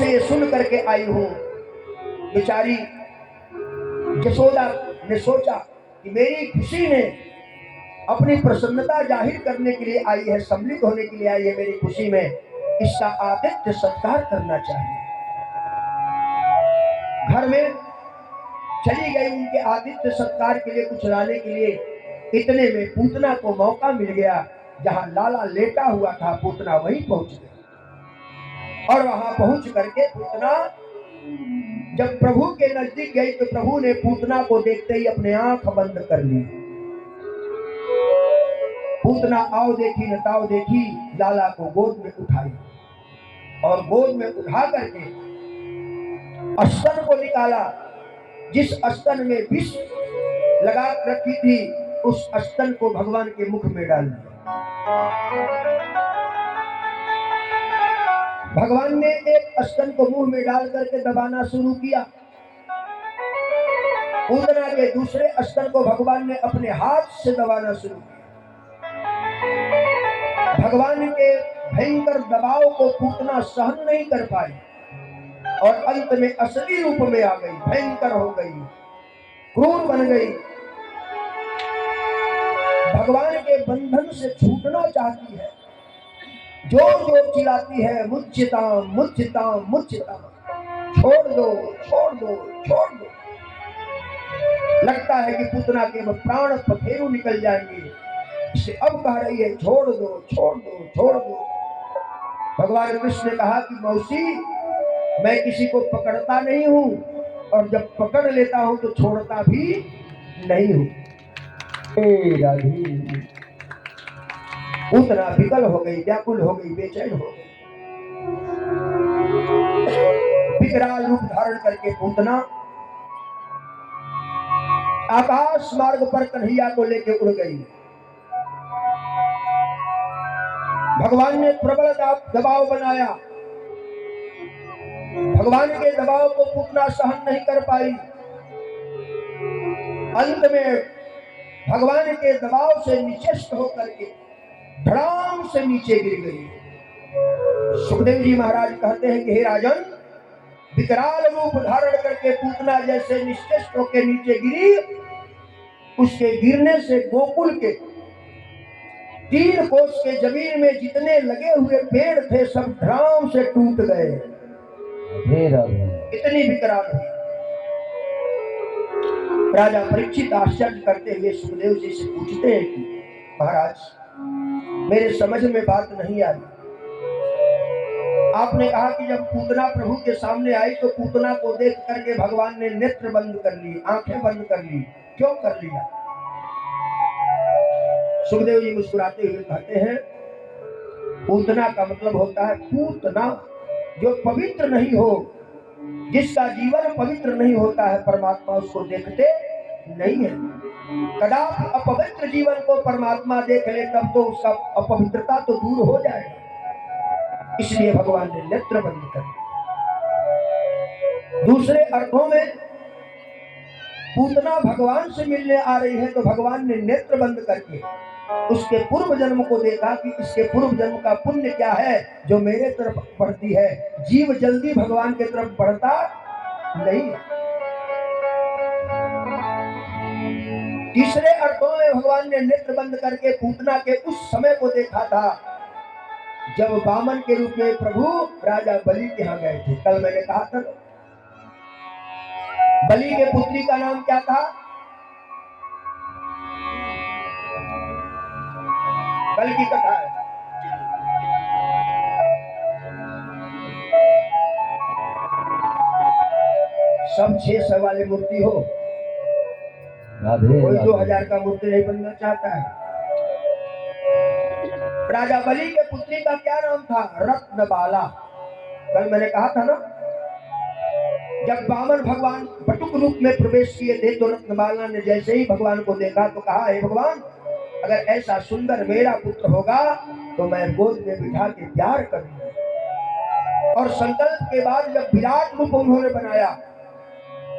से ये सुन करके आई हूं। बेचारी यशोदा ने सोचा कि मेरी खुशी में अपनी प्रसन्नता जाहिर करने के लिए आई है, सम्मिलित होने के लिए आई है मेरी खुशी में, इसका आतिथ्य सत्कार करना चाहिए। घर में चली गई उनके आतिथ्य सत्कार के लिए, कुछ लाने के लिए। इतने में पूतना को मौका मिल गया, जहां लाला लेटा हुआ था पूतना वहीं पहुंच गया। और वहां पहुंच करके पूतना जब प्रभु के नजदीक गई तो प्रभु ने पूतना को देखते ही अपने आंख बंद कर ली। पूतना आओ देखी न ताओ देखी, लाला को गोद में उठाई और गोद में उठा करके स्तन को निकाला। जिस स्तन में विष लगा रखी थी उस स्तन को भगवान के मुख में डाल दिया। भगवान ने एक स्तन को मुंह में डाल करके दबाना शुरू किया। पूतना के दूसरे स्तन को भगवान ने अपने हाथ से दबाना शुरू किया। भगवान के भयंकर दबाव को पूतना सहन नहीं कर पाई और अंत में असली रूप में आ गई, भयंकर हो गई, क्रूर बन गई। भगवान के बंधन से छूटना चाहती है, जोर जोर चिल्लाती है, मुझताम मुझताम मुझताम, छोड़ दो छोड़ दो छोड़ दो। लगता है कि पूतना के प्राण पखेरु निकल जाएंगे, इसे अब कह रही है छोड़ दो छोड़ दो छोड़ दो। भगवान कृष्ण ने कहा कि मौसी, मैं किसी को पकड़ता नहीं हूं और जब पकड़ लेता हूं तो छोड़ता भी नहीं हूं। पूतना विकल हो गई, व्याकुल हो गई, बेचैन हो गई। विकराल रूप धारण करके पूतना आकाश मार्ग पर कन्हैया को लेकर उड़ गई। भगवान ने प्रबल दबाव बनाया। भगवान के दबाव को पूतना सहन नहीं कर पाई। अंत में भगवान के दबाव से निचेष्ट होकर के धड़ाम से नीचे गिर गई। सुखदेव जी महाराज कहते हैं कि हे राजन, विकराल रूप धारण करके पूतना जैसे निश्चेष्ट होकर नीचे गिरी, उसके गिरने से गोकुल के 3 कोस के जमीन में जितने लगे हुए पेड़ थे सब धड़ाम से टूट गए। इतनी विकराल हुई। राजा परीक्षित आश्चर्य करते हुए सुखदेव जी से पूछते हैं कि महाराज, मेरे समझ में बात नहीं आई। आपने कहा कि जब पूतना प्रभु के सामने आई तो पूतना को देख करके भगवान ने नेत्र बंद कर ली, आंखें बंद कर ली, क्यों कर लिया? सुखदेव जी मुस्कुराते हुए कहते हैं, पूतना का मतलब होता है पूतना, जो पवित्र नहीं हो, जिसका जीवन पवित्र नहीं होता है, परमात्मा उसको देखते नहीं है। कदापि अपवित्र जीवन को परमात्मा देख ले तब तो उसका अपवित्रता तो दूर हो जाएगा। इसलिए भगवान ने नेत्र बंद कर दिया। दूसरे अर्थों में पूतना भगवान से मिलने आ रही है तो भगवान ने नेत्र बंद करके उसके पूर्व जन्म को देखा कि इसके पूर्व जन्म का पुण्य क्या है जो मेरे तरफ बढ़ती है। जीव जल्दी भगवान के तरफ बढ़ता नहीं। तीसरे अर्थों में भगवान ने नेत्र बंद करके पूतना के उस समय को देखा था जब वामन के रूप में प्रभु राजा बलि के यहाँ गए थे। कल मैंने कहा था बलि के पुत्री का नाम क्या था? कल की कथा है। सब 600 वाले मूर्ति हो, कोई 2000 का मूर्ति नहीं बनना चाहता है। राजा बलि के पुत्री का क्या नाम था? रत्नबाला। कल मैंने कहा था ना, जब वामन भगवान बटुक रूप में प्रवेश किए थे तो रत्नबाला ने जैसे ही भगवान को देखा तो कहा, हे भगवान, अगर ऐसा सुंदर मेरा पुत्र होगा तो मैं गोद में बिठा के प्यार करूंगा। और संकल्प के बाद जब विराट रूप उन्होंने बनाया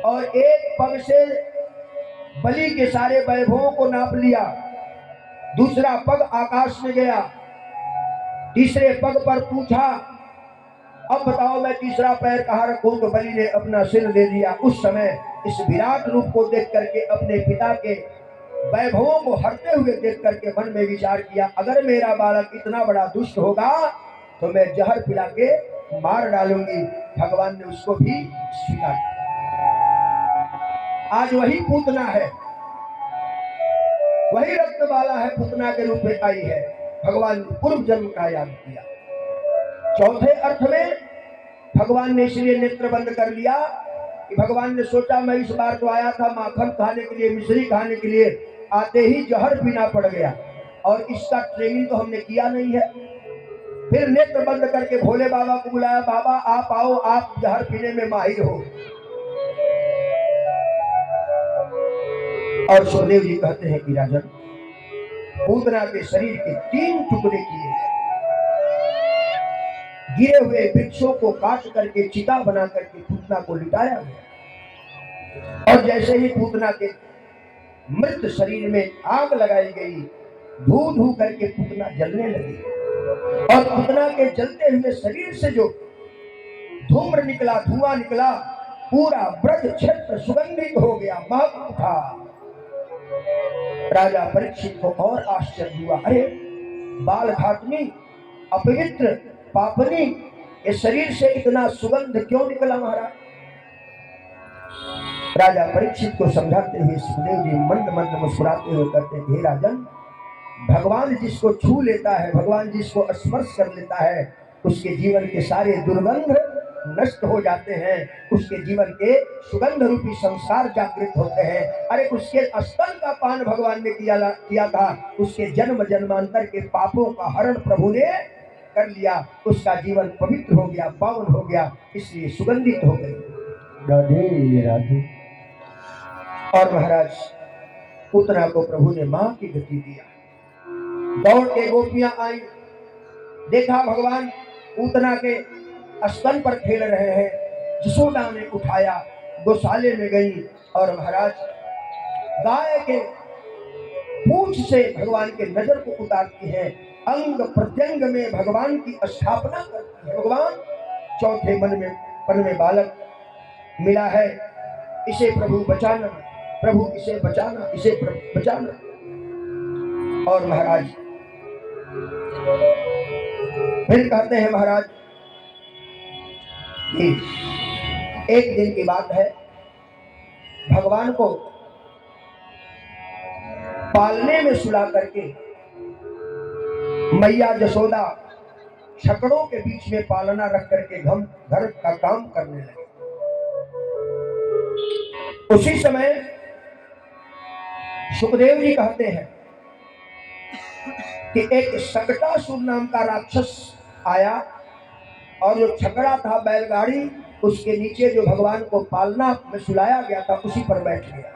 और एक पग से बलि के सारे वैभवों को नाप लिया, दूसरा पग आकाश में गया, तीसरे पग पर पूछा अब बताओ मैं तीसरा पैर कहाँ रखूं? तो बलि ने अपना सिर दे दिया। उस समय इस विराट रूप को देख करके, अपने पिता के वैभवों को हरते हुए देख करके मन में विचार किया, अगर मेरा बालक इतना बड़ा दुष्ट होगा तो मैं जहर पिला के मार डालूंगी। भगवान ने उसको भी स्वीकार किया। आज वही पूतना है, वही रत्नबाला है, पूतना के रूप में आई है। भगवान ने पूर्व जन्म का याद किया। चौथे अर्थ में भगवान ने इसलिए नेत्र बंद कर लिया कि भगवान ने सोचा मैं इस बार तो आया था माखन खाने के लिए, मिश्री खाने के लिए, आते ही जहर पीना पड़ गया और इसका ट्रेनिंग तो हमने किया नहीं है। फिर नेत्र बंद करके भोले बाबा को बुलाया, बाबा आप आओ, आप जहर पीने में माहिर हो। और सुखदेव जी कहते हैं कि राजन, पूतना के शरीर के 3 टुकड़े किए, गिरे हुए वृक्षों को काट करके चिता बना करके पूतना को लिटाया गया और जैसे ही पूतना के मृत शरीर में आग लगाई गई, धू धू करके पूतना जलने लगी और पूतना के जलते हुए शरीर से जो धूम्र निकला, धुआं निकला, पूरा ब्रज क्षेत्र सुगंधित हो गया, महक उठा। राजा परीक्षित को और आश्चर्य हुआ, अरे बाल घातनी, अपवित्र, पापनी, ये शरीर से इतना सुगंध क्यों निकला महाराज? राजा परीक्षित को समझाते हुए सुखदेव जी मंद मंद मुस्कुराते हुए कहते हैं, हे राजन, भगवान जिसको छू लेता है, भगवान जिसको स्पर्श कर लेता है, उसके जीवन के सारे दुर्गंध नष्ट हो जाते हैं, उसके जीवन के सुगंध रूपी संस्कार जागृत होते हैं। अरे उसके स्तन का पान भगवान ने किया था, उसके जन्म जन्मांतर के पापों का हरण प्रभु ने कर लिया, उसका जीवन पवित्र हो गया, पावन हो गया, इसलिए सुगंधित हो गई। राधे राधे। और महाराज पूतना को प्रभु ने मां की गति दिया। दौड़ के गोपियां आई, देखा भगवान पूतना के स्तन पर खेल रहे हैं। यशोदा ने उठाया, गौशाले में गई और महाराज गाय के पूंछ से भगवान के नजर को उतारती है, अंग प्रत्यंग में भगवान की स्थापना करती है। भगवान चौथे मन में बालक मिला है, इसे प्रभु बचाना, प्रभु इसे बचाना, इसे प्रभु बचाना। और महाराज फिर कहते हैं महाराज कि एक दिन की बात है, भगवान को पालने में सुला करके मैया यशोदा छकड़ों के बीच में पालना रख करके घर का काम करने लगे। उसी समय सुखदेव जी कहते हैं कि एक सकटासुर नाम का राक्षस आया और जो छकड़ा था बैलगाड़ी, उसके नीचे जो भगवान को पालना में सुलाया गया था उसी पर बैठ गया।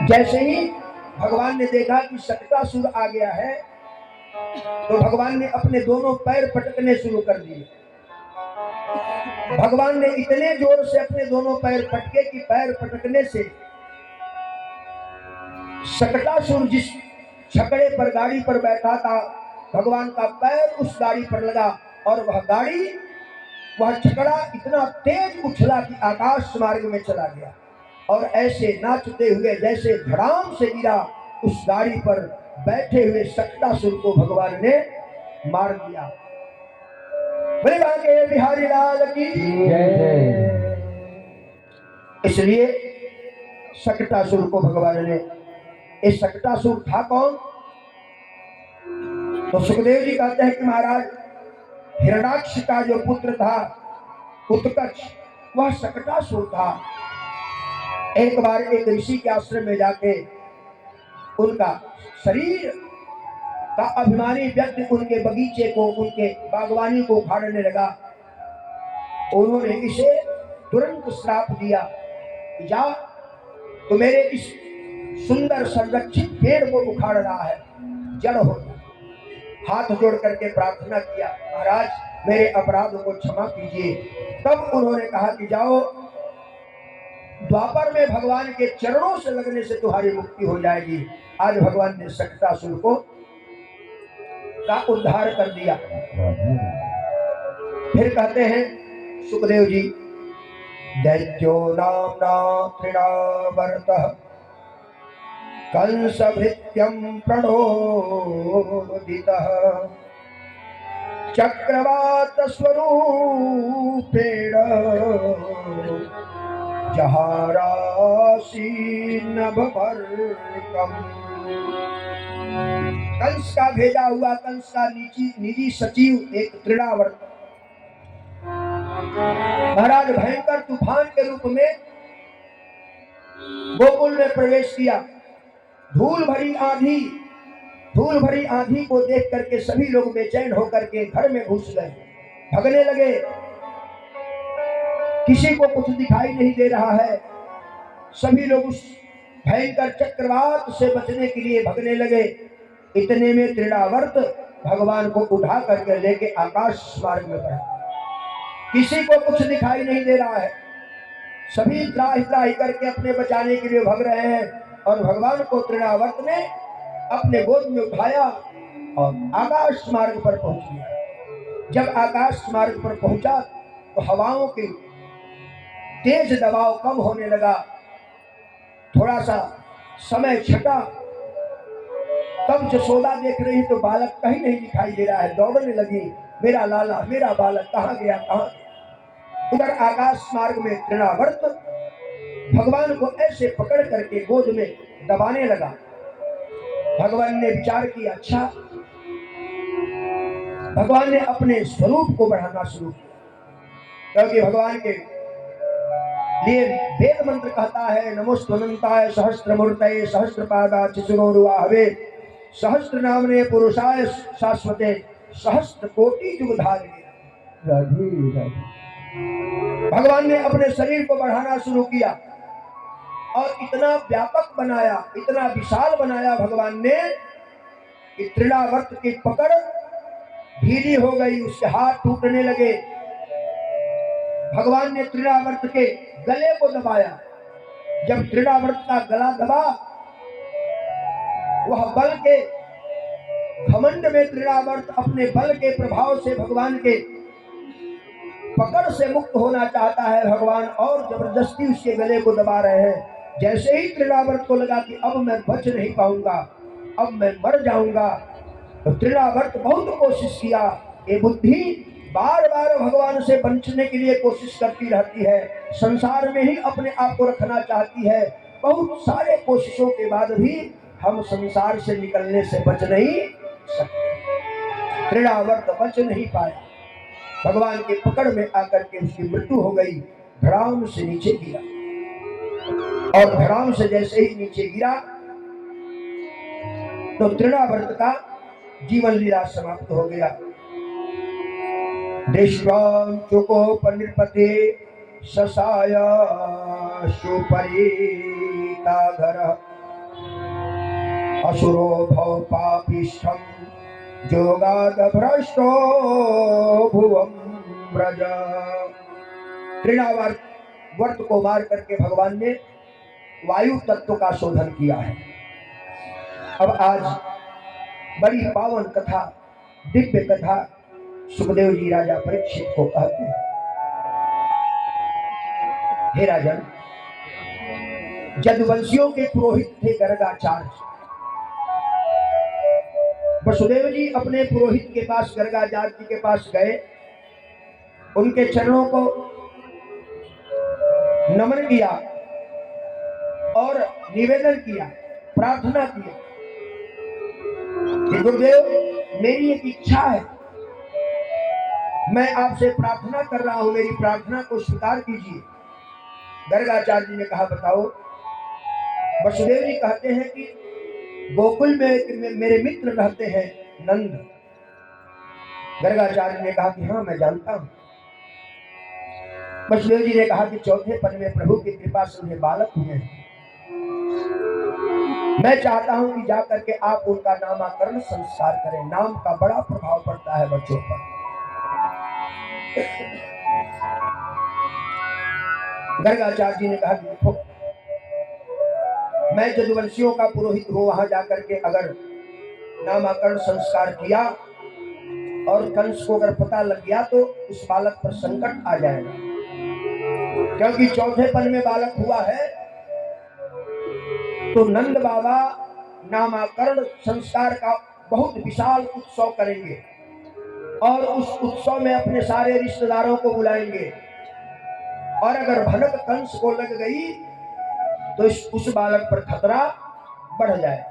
जैसे ही भगवान ने देखा कि सकटासुर आ गया है तो भगवान ने अपने दोनों पैर पटकने शुरू कर दिए। भगवान ने इतने जोर से अपने दोनों पैर पटके कि पैर पटकने से सकटासुर जिस छकड़े पर गाड़ी पर बैठा था, भगवान का पैर उस गाड़ी पर लगा और वह छकड़ा इतना तेज उछला कि आकाश मार्ग में चला गया और ऐसे नाचते हुए जैसे धड़ाम से गिरा, उस गाड़ी पर बैठे हुए सकटासुर को भगवान ने मार दिया। के बिहारी लाल की जय। इसलिए सकटासुर को भगवान ने, इस सकटासुर था कौन? तो सुखदेव जी कहते हैं कि महाराज हिरण्याक्ष का जो पुत्र था उत्कच, वह सकटासुर था। एक बार एक ऋषि के आश्रम में जाके उनका शरीर का अभिमानी व्यक्ति उनके बगीचे को, उनके बागवानी को उखाड़ने लगा। उन्होंने इसे तुरंत श्राप दिया, जा तो मेरे इस सुंदर संरक्षित पेड़ को उखाड़ रहा है, जड़ हो जा। हाथ जोड़ करके प्रार्थना किया, महाराज मेरे अपराध को क्षमा कीजिए। तब उन्होंने कहा कि जाओ, द्वापर में भगवान के चरणों से लगने से तुम्हारी मुक्ति हो जाएगी। आज भगवान ने सकटासुर को का उद्धार कर दिया। फिर कहते हैं सुखदेव जी, दैत्यो नाम्ना तृणावर्तः कंसभृत्यं प्रणोदितः चक्रवात स्वरूपेण जहारासीनभर्कम्। कंस का भेजा हुआ, कंस का निजी सचिव एक तृणावर्त महाराज भयंकर तूफान के रूप में गोकुल में प्रवेश किया। धूल भरी आंधी को देख करके सभी लोग बेचैन होकर के घर में घुस गए, भगने लगे। किसी को कुछ दिखाई नहीं दे रहा है। सभी लोग उस भयंकर चक्रवात से बचने के लिए भगने लगे। इतने में तृणावर्त भगवान को उठा करके लेके आकाश मार्ग में बढ़ा। किसी को कुछ दिखाई नहीं दे रहा है। सभी त्राही त्राही करके अपने बचाने के लिए भग रहे हैं और भगवान को तृणावर्त ने अपने गोद में उठाया और आकाश मार्ग पर पहुंच गया। जब आकाश मार्ग पर पहुंचा तो हवाओं की तेज दबाव कम होने लगा। थोड़ा सा समय छटा, तब जसोदा देख रही तो बालक कहीं नहीं दिखाई दे रहा है। दौड़ने लगी, मेरा लाला, मेरा बालक कहाँ गया, कहाँ। उधर आकाश मार्ग में तृणावर्त भगवान को ऐसे पकड़ करके गोद में दबाने लगा। भगवान ने विचार किया, अच्छा, भगवान ने अपने स्वरूप को बढ़ाना शुरू किया, क्योंकि भगवान के लिए वेद मंत्र कहता है, नमोस्तुनंताय सहस्त्रमूर्तये सहस्त्रपादाच्युतोरुवाहवे सहस्त्रनामने पुरुषाय शाश्वते सहस्त्र कोटि जुगधारिणे। भगवान ने अपने शरीर को बढ़ाना शुरू किया और इतना व्यापक बनाया, इतना विशाल बनाया भगवान ने कि तृणावर्त की पकड़ ढीली हो गई, उसके हाथ टूटने लगे। भगवान ने तृणावर्त के गले को दबाया। जब तृणावर्त का गला दबा, वह बल के घमंड में तृणावर्त अपने बल के प्रभाव से भगवान के पकड़ से मुक्त होना चाहता है। भगवान और जबरदस्ती उसके गले को दबा रहे हैं। जैसे ही तृणावर्त को लगा कि अब मैं बच नहीं पाऊंगा, अब मैं मर जाऊंगा, तो तृणावर्त बहुत कोशिश किया। ये बुद्धि बार बार भगवान से बचने के लिए कोशिश करती रहती है, संसार में ही अपने आप को रखना चाहती है। बहुत सारे कोशिशों के बाद भी हम संसार से निकलने से बच नहीं सकते। तृणावर्त बच नहीं पाया, भगवान के पकड़ में आकर के उसकी मृत्यु हो गई। धड़ाम से नीचे गिरा और धड़ाम से जैसे ही नीचे गिरा तो तृणावर्त का जीवन लीला समाप्त हो गया। दृष्ट्वा चुकोपनिर्पते शशाय सुपरीताधर असुरो भव पापिष्ठं जोगाद भ्रष्टो भुवं व्रज। तृणावर्त को मार करके भगवान ने वायु तत्व का शोधन किया है। अब आज बड़ी पावन कथा, दिव्य कथा सुखदेव जी राजा परीक्षित को कहते हैं। हे राजन, यदुवंशियों के पुरोहित थे गर्गाचार्य। वसुदेव जी अपने पुरोहित के पास, गर्गाचार्य जी के पास गए, उनके चरणों को नमन किया और निवेदन किया, प्रार्थना की कि गुरुदेव, मेरी एक इच्छा है, मैं आपसे प्रार्थना कर रहा हूं, मेरी प्रार्थना को स्वीकार कीजिए। गर्गाचार्य जी ने कहा, बताओ। वसुदेव जी कहते हैं कि गोकुल में मेरे मित्र रहते हैं नंद। गर्गाचार्य ने कहा कि हाँ, मैं जानता हूं। वसुदेव जी ने कहा कि चौथे पद में प्रभु की कृपा से उन्हें बालक हुए हैं। मैं चाहता हूं कि जाकर के आप उनका नामकरण संस्कार करें। नाम का बड़ा प्रभाव पड़ता है बच्चों पर। गर्गाचार्य जी ने कहा कि देखो, मैं यदुवंशियों का पुरोहित हूं, वहां जाकर के अगर नामकरण संस्कार किया और कंस को अगर पता लग गया तो उस बालक पर संकट आ जाएगा, क्योंकि चौथेपन में बालक हुआ है। तो नंद बाबा नामकरण संस्कार का बहुत विशाल उत्सव करेंगे और उस उत्सव में अपने सारे रिश्तेदारों को बुलाएंगे, और अगर भनक कंस को लग गई तो उस बालक पर खतरा बढ़ जाए।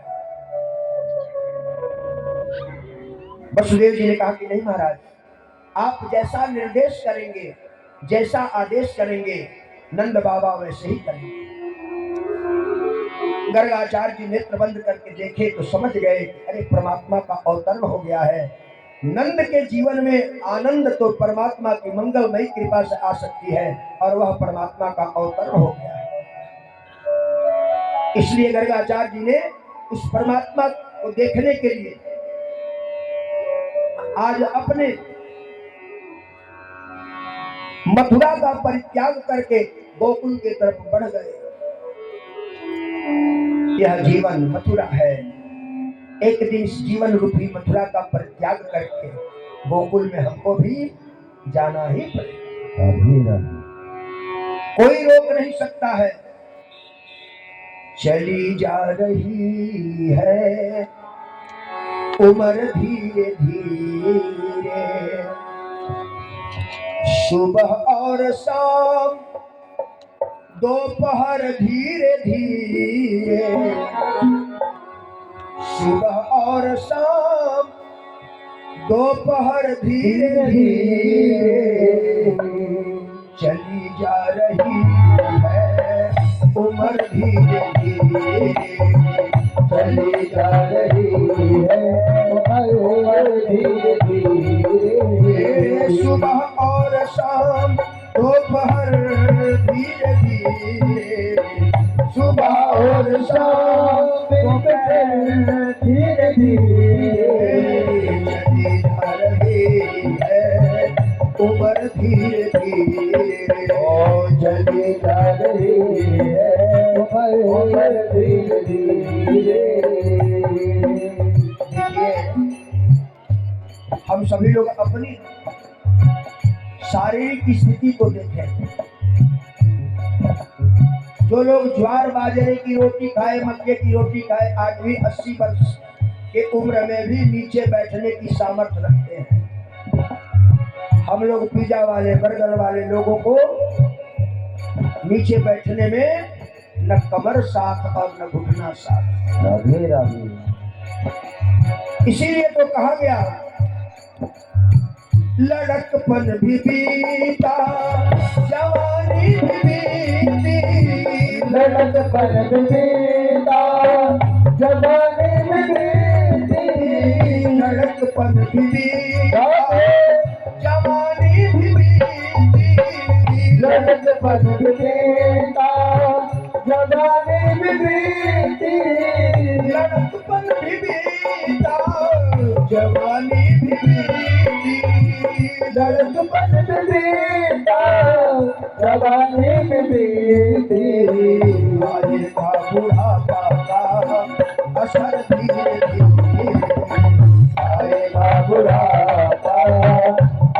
वसुदेव जी ने कहा कि नहीं महाराज, आप जैसा निर्देश करेंगे, जैसा आदेश करेंगे, नंद बाबा वैसे ही करेंगे। गर्गाचार्य जी नेत्र बंद करके देखे तो समझ गए कि अरे परमात्मा का अवतरण हो गया है। नंद के जीवन में आनंद तो परमात्मा की मंगलमयी कृपा से आ सकती है, और वह परमात्मा का अवतरण हो गया है। इसलिए गर्गाचार्य जी ने उस परमात्मा को देखने के लिए आज अपने मथुरा का परित्याग करके गोकुल की तरफ बढ़ गए। यह जीवन मथुरा है, एक दिन इस जीवन रूपी मथुरा का परित्याग करके गोकुल में हमको भी जाना ही पड़ेगा, कोई रोक नहीं सकता है। चली जा रही है उम्र धीरे धीरे, सुबह और शाम दोपहर धीरे धीरे, सुबह और शाम दोपहर धीरे धीरे, चली जा रही है उम्र धीरे धीरे, चली जा रही है उम्र धीरे धीरे, सुबह और शाम दोपहर धीरे धीरे, सुबह और शाम दोपहर धीरे धीरे, चली जा रही है उम्र धीरे धीरे, चली जा रही है उम्र धीरे धीरे। हम सभी लोग अपनी शारीरिक स्थिति को देखें। जो लोग ज्वार बाजरे की रोटी खाए, मक्के की रोटी खाए, आज भी 80 वर्ष के उम्र में भी नीचे बैठने की सामर्थ्य रखते हैं। हम लोग पिज्जा वाले बर्गर वाले लोगों को नीचे बैठने में न कमर साथ और न घुटना साथ। राधे राधे। इसीलिए तो कहा गया लड़कपन भी बीता जवानी भी बीती, लड़कपन भी बीता जवानी भी बीती, लड़कपन भी बीता जवानी भी बीती, लड़कपन भी बीता जवानी भी बीती, लड़कपन भी बीता जवानी भी बीती, लड़कपन भी बीता जवानी भी बीती, आएगा बुढ़ापा का असर धीरे धीरे, आएगा बुढ़ापा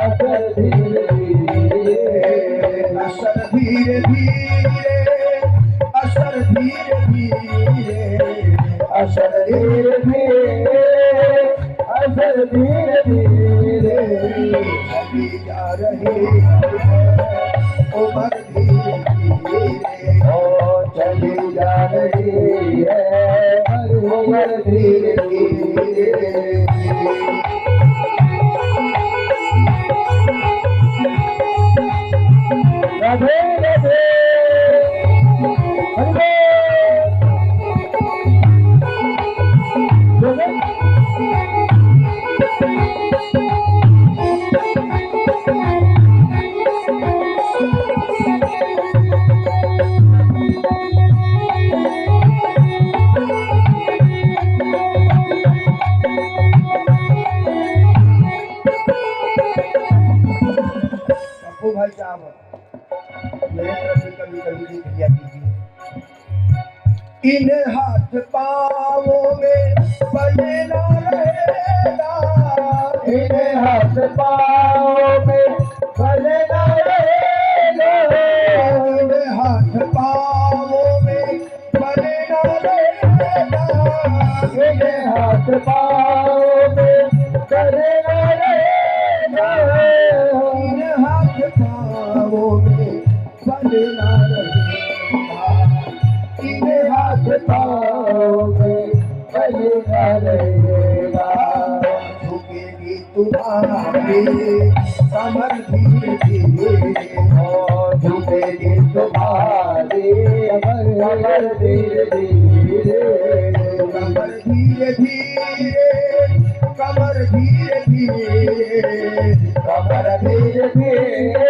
असर धीरे धीरे, असर धीरे धीरे, असर धीरे धीरे, असर धीरे धीरे, असर धीरे धीरे, चली जा रही उम्र धीरे धीरे, ओ चली जा रही है उम्र धीरे धीरे। राधे राधे भाई साहब, मेरे तरफ से कभी कभी लिख लिया कीजिए। इन हाथ पाँवों में बजना रहेगा, इन हाथ पाँव में भले ना रहेगा, इन्हें हाथ पाँव में भले ना रहेगा, इन्हें हाथ पाँव में भले ना रहेगा, इन्हें हाथ पाँव में भले ना रहेगा, इन्हें हाथ पाँव में भले ना रहेगा। झुकेगी तुम्हारी कमर धीरे धीरे, और झुकेगी तुम्हारी कमर धीरे धीरे, कमर धीरे धीरे, कमर धीरे धीरे, कमर धीरे धीरे,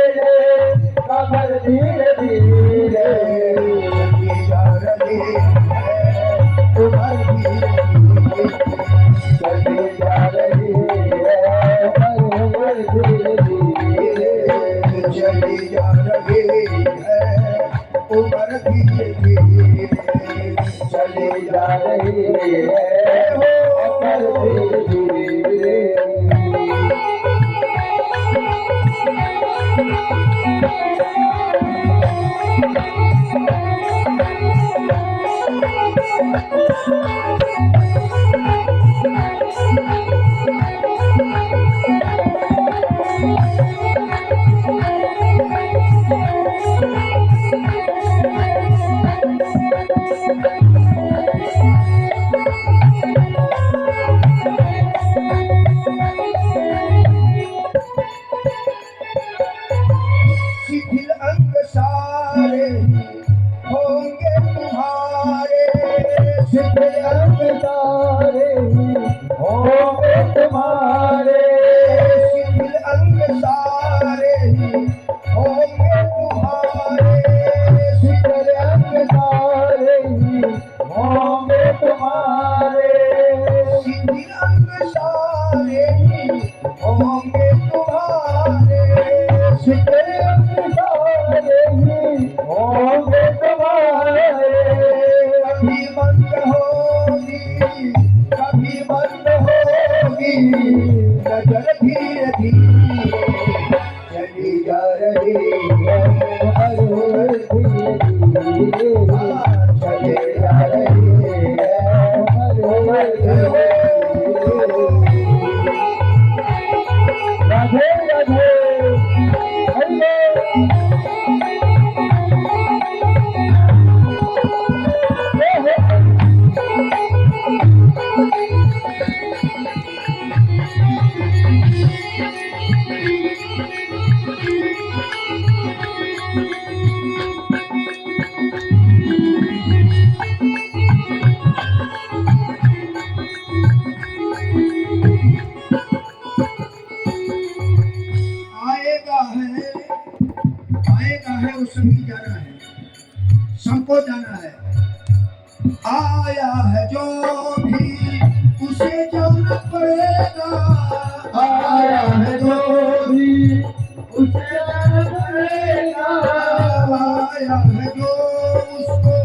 कमर धीरे धीरे, चली जा रही है कमर धीरे धीरे, चली जा रही है कमर धीरे धीरे, चली जा रही है उमर धीरे धीरे, चली जा रही है कमर धीरे धीरे। शिथिल अंग सारे होंगे तुम्हारे, शिथिल अंग सारे होंगे तुम्हारे, शिथिल अंग सारे होंगे तुम्हारे, शिथिल अंग सारे होंगे तुम्हारे, शिथिल अंग सारे होंगे तुम्हारे, शिथिल अंग सारे होंगे तुम्हारे, कभी बंद होगी, कभी बंद होगी, नजर धीरे धीरे चली जा रही है, हर धीरे धीरे चले जा रही है, राधे राधे हरे आएगा है उसे भी जाना है, सबको जाना है, आया है जो भी उसे जाना पड़ेगा, आया है जो भी उसे जाना पड़ेगा, आया है जो उसको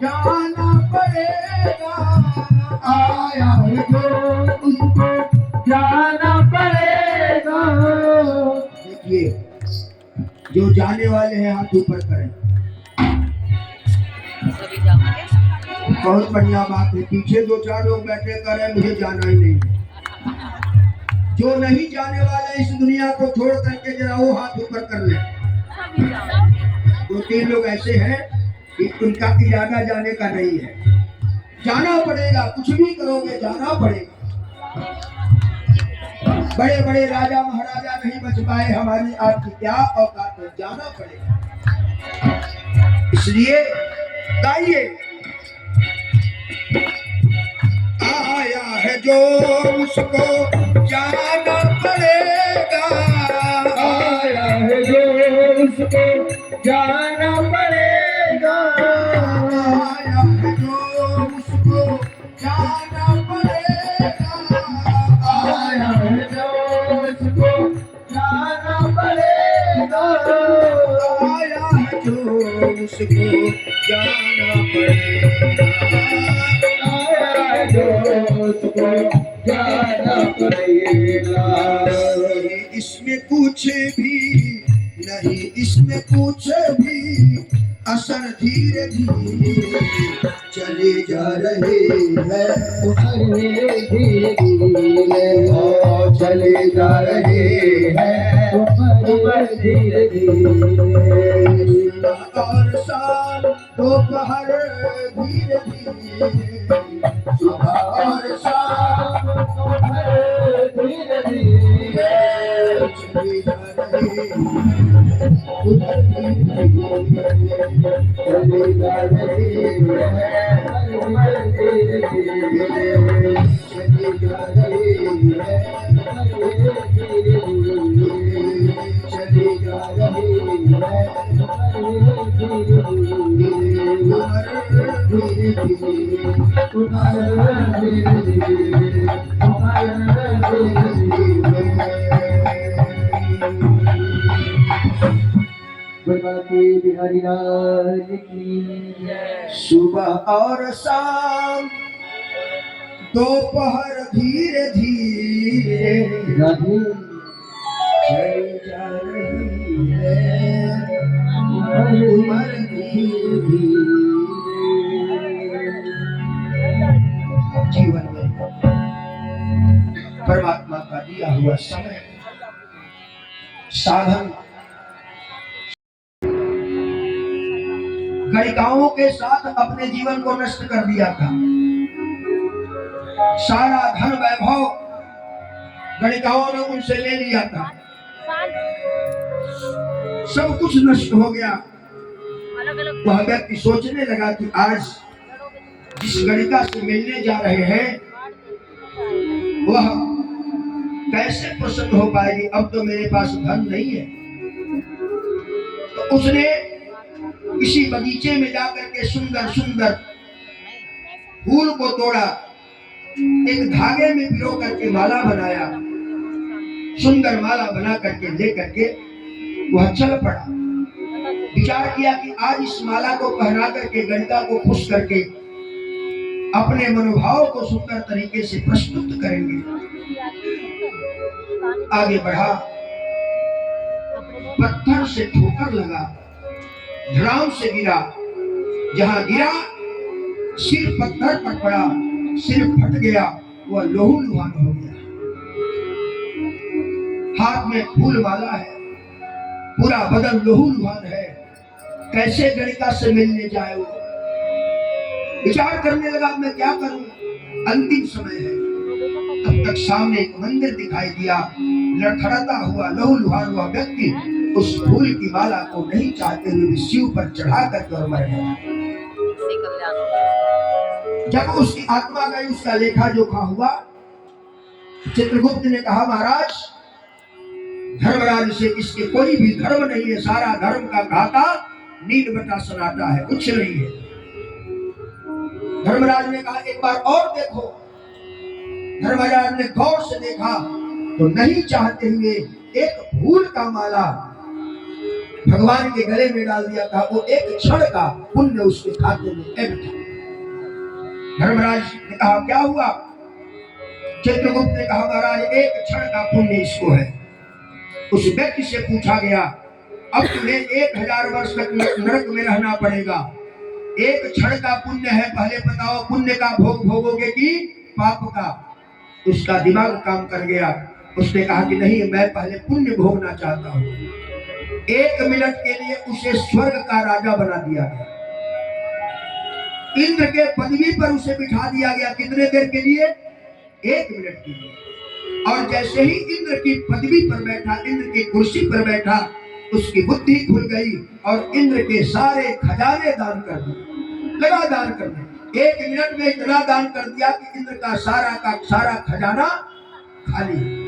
जाना पड़ेगा, आया है जो उसको जाना पड़ेगा। देखिए जो जाने वाले हैं हाथ ऊपर करें, बहुत बढ़िया बात है। पीछे दो चार लोग बैठे करें मुझे जाना ही नहीं, जो नहीं जाने वाले इस दुनिया को छोड़ करके जरा वो हाथ ऊपर कर ले। दो तीन लोग ऐसे हैं कि उनका इरादा जाने का नहीं है, जाना पड़ेगा, कुछ भी करोगे जाना पड़ेगा। बड़े बड़े राजा महाराजा नहीं बच पाए, हमारी आपकी क्या औकात है, जाना पड़ेगा। इसलिए गाइए, आया है जो उसको जाना पड़ेगा, आया है जो उसको जाना पड़ेगा, आया है जो उसको जाना पड़ेगा, आया है जो उसको जाना पड़ेगा, आया है जो उसको जाना पड़ेगा, आया है जो उसको जाना पड़ेगा। इसमें कुछ भी नहीं, इसमें कुछ भी असर धीरे धीरे चले जा रहे हैं, धीरे धीरे और चले जा रहे हैं धीरे धीरे और शाम दोपहर धीरे धीरे, सुबह और शाम धीरे धीरे चले जा रहे हैं, उधर धीरे धीरे चले जा रहे हैं, धीरे धीरे चले जा रहे हैं, चले जा रहे बिहारी लाल की सुबह और शाम दोपहर धीरे धीरे राधे चली जा रही है, उम्र धीरे जीवन में परमात्मा का दिया हुआ समय साधन गणिकाओं के साथ अपने जीवन को नष्ट कर दिया था। सारा धन वैभव गणिकाओं ने उनसे ले लिया था, सब कुछ नष्ट हो गया। वह व्यक्ति सोचने लगा कि आज जिस गणिका से मिलने जा रहे हैं वह कैसे प्रसन्न हो पाएगी, अब तो मेरे पास धन नहीं है। तो उसने किसी बगीचे में जाकर के सुंदर सुंदर फूल को तोड़ा, एक धागे में पिरो करके माला बनाया, सुंदर माला बना करके ले करके वह चल पड़ा। विचार किया कि आज इस माला को पहना करके गणिका को खुश करके अपने मनोभाव को सुंदर तरीके से प्रस्तुत करेंगे। आगे बढ़ा, पत्थर से ठोकर लगा, धड़ाम से गिरा, जहां गिरा सिर पत्थर पर पड़ा, सिर फट गया, वह लहू लुहान हो गया। हाथ में फूल माला है, पूरा बदन लहू लुहान है, कैसे गणिका से मिलने जाए वो। विचार करने लगा मैं क्या करूं, अंतिम समय है। तब तक सामने एक मंदिर दिखाई दिया, लड़खड़ाता हुआ लहू लुहान हुआ व्यक्ति उस फूल की माला को नहीं चाहते हुए शिव पर चढ़ा कर और मर गया। जब उसकी आत्मा गई, उसका लेखा जोखा हुआ। चित्रगुप्त ने कहा महाराज धर्मराज से इसके कोई भी धर्म नहीं है, सारा धर्म का घाटा नील बटा सनाटा है, कुछ नहीं है। धर्मराज ने कहा एक बार और देखो। धर्मराज ने गौर से देखा तो नहीं चाहते हुए एक फूल का माला भगवान के गले में डाल दिया था। वो एक क्षण का पुण्य उसके खाते में ऐड था। धर्मराज ने कहा क्या हुआ? चित्रगुप्त ने कहा महाराज एक क्षण का पुण्य इसको है। उस व्यक्ति से पूछा गया अब तुम्हें 1000 वर्ष तक नरक में रहना पड़ेगा, एक क्षण का पुण्य है, पहले बताओ पुण्य का भोग भोगोगे कि पाप का? उसका दिमाग काम कर गया। उसने कहा कि नहीं, मैं पहले पुण्य भोगना चाहता हूँ। 1 मिनट के लिए उसे स्वर्ग का राजा बना दिया गया, इंद्र के पदवी पर उसे बिठा दिया गया। कितने देर के लिए? 1 मिनट के लिए। और जैसे ही इंद्र की पदवी पर बैठा, इंद्र की कुर्सी पर बैठा, उसकी बुद्धि खुल गई और इंद्र के सारे खजाने दान कर दिए, लगा दान करने। 1 मिनट में इतना दान कर दिया कि इंद्र का सारा खजाना खाली।